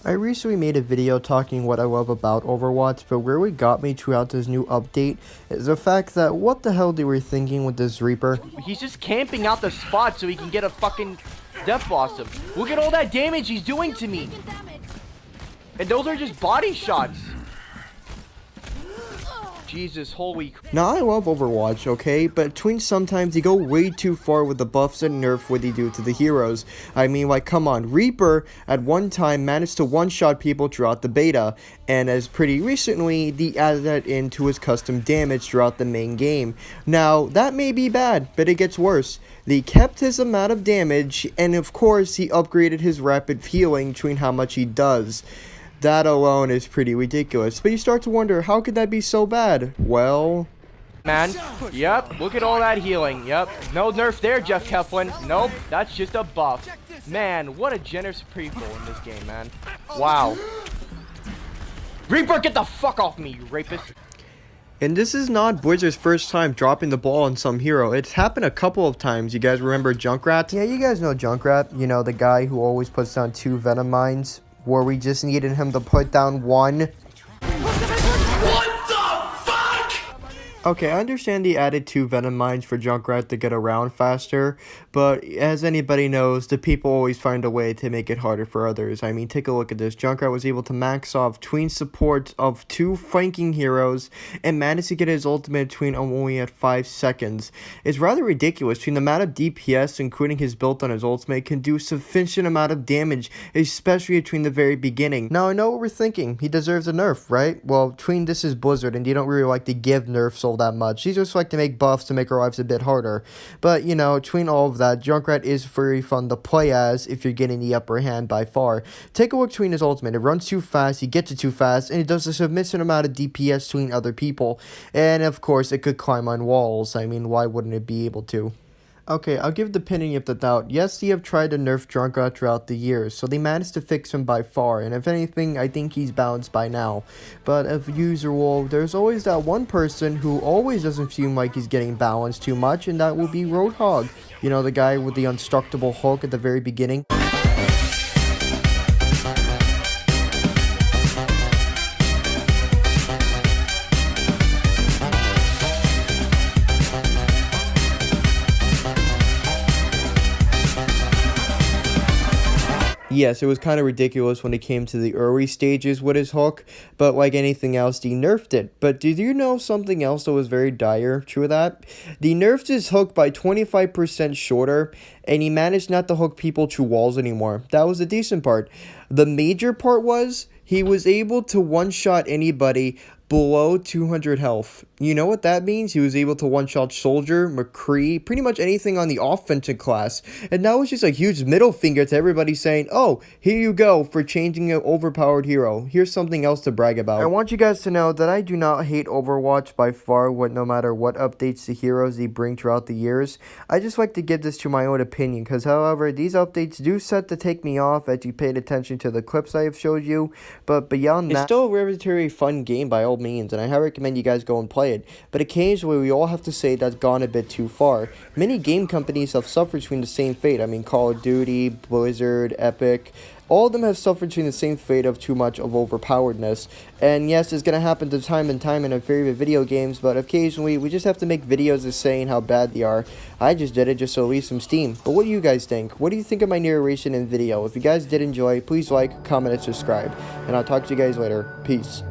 I recently made a video talking what I love about Overwatch, but where it got me throughout this new update is the fact that what the hell they were thinking with this Reaper. He's just camping out the spot so he can get a fucking Death Blossom. Look at all that damage he's doing to me. And those are just body shots. Jesus, holy. Now, I love Overwatch, okay, but between sometimes they go way too far with the buffs and nerf what they do to the heroes. I mean, like, come on, Reaper at one time managed to one-shot people throughout the beta, and as pretty recently, they added that into his custom damage throughout the main game. Now, that may be bad, but it gets worse. They kept his amount of damage, and of course, he upgraded his rapid healing between how much he does. That alone is pretty ridiculous, but you start to wonder, how could that be so bad? Well... Man, yep, look at all that healing, yep. No nerf there, Jeff Keflin. Nope, that's just a buff. Man, what a generous prequel in this game, man. Wow. Reaper, get the fuck off me, you rapist. And this is not Blizzard's first time dropping the ball on some hero. It's happened a couple of times. You guys remember Junkrat? Yeah, you guys know Junkrat. You know, the guy who always puts down 2 Venom Mines, where we just needed him to put down 1. Okay, I understand they added 2 Venom Mines for Junkrat to get around faster, but as anybody knows, the people always find a way to make it harder for others. I mean, take a look at this. Junkrat was able to max off tween support of 2 flanking heroes and managed to get his ultimate tween only at 5 seconds. It's rather ridiculous. Between the amount of DPS, including his build on his ultimate, can do sufficient amount of damage, especially between the very beginning. Now, I know what we're thinking. He deserves a nerf, right? Well, between this is Blizzard, and they don't really like to give nerfs all that much. They just like to make buffs to make our lives a bit harder. But, you know, between all of that, Junkrat is very fun to play as if you're getting the upper hand by far. Take a look between his ultimate. It runs too fast, he gets it too fast, and it does a submissive amount of DPS between other people. And, of course, it could climb on walls. I mean, why wouldn't it be able to? Okay, I'll give the benefit of the doubt. Yes, they have tried to nerf Junkrat throughout the years, so they managed to fix him by far, and if anything, I think he's balanced by now. But as usual, there's always that one person who always doesn't seem like he's getting balanced too much, and that will be Roadhog. You know, the guy with the undestructible Hulk at the very beginning. Yes, it was kind of ridiculous when it came to the early stages with his hook, but like anything else, they nerfed it. But did you know something else that was very dire? True that? They nerfed his hook by 25% shorter, and he managed not to hook people to walls anymore. That was the decent part. The major part was, he was able to one-shot anybody below 200 health. You know what that means? He was able to one-shot Soldier, McCree, pretty much anything on the offensive class. And that was just a huge middle finger to everybody saying, oh, here you go for changing an overpowered hero. Here's something else to brag about. I want you guys to know that I do not hate Overwatch by far, no matter what updates to heroes they bring throughout the years. I just like to give this to my own opinion, because however, these updates do set to take me off as you paid attention to the clips I have showed you. But beyond that, it's still a very fun game by all means, and I highly recommend you guys go and play it. But occasionally we all have to say that's gone a bit too far. Many game companies have suffered between the same fate. I mean, Call of Duty, Blizzard, Epic, all of them have suffered between the same fate of too much of overpoweredness. And yes, it's going to happen time and time in our favorite video games, but occasionally we just have to make videos of saying how bad they are. I just did it just to release some steam. But what do you guys think? What do you think of my narration and video? If you guys did enjoy, please like, comment, and subscribe. And I'll talk to you guys later. Peace.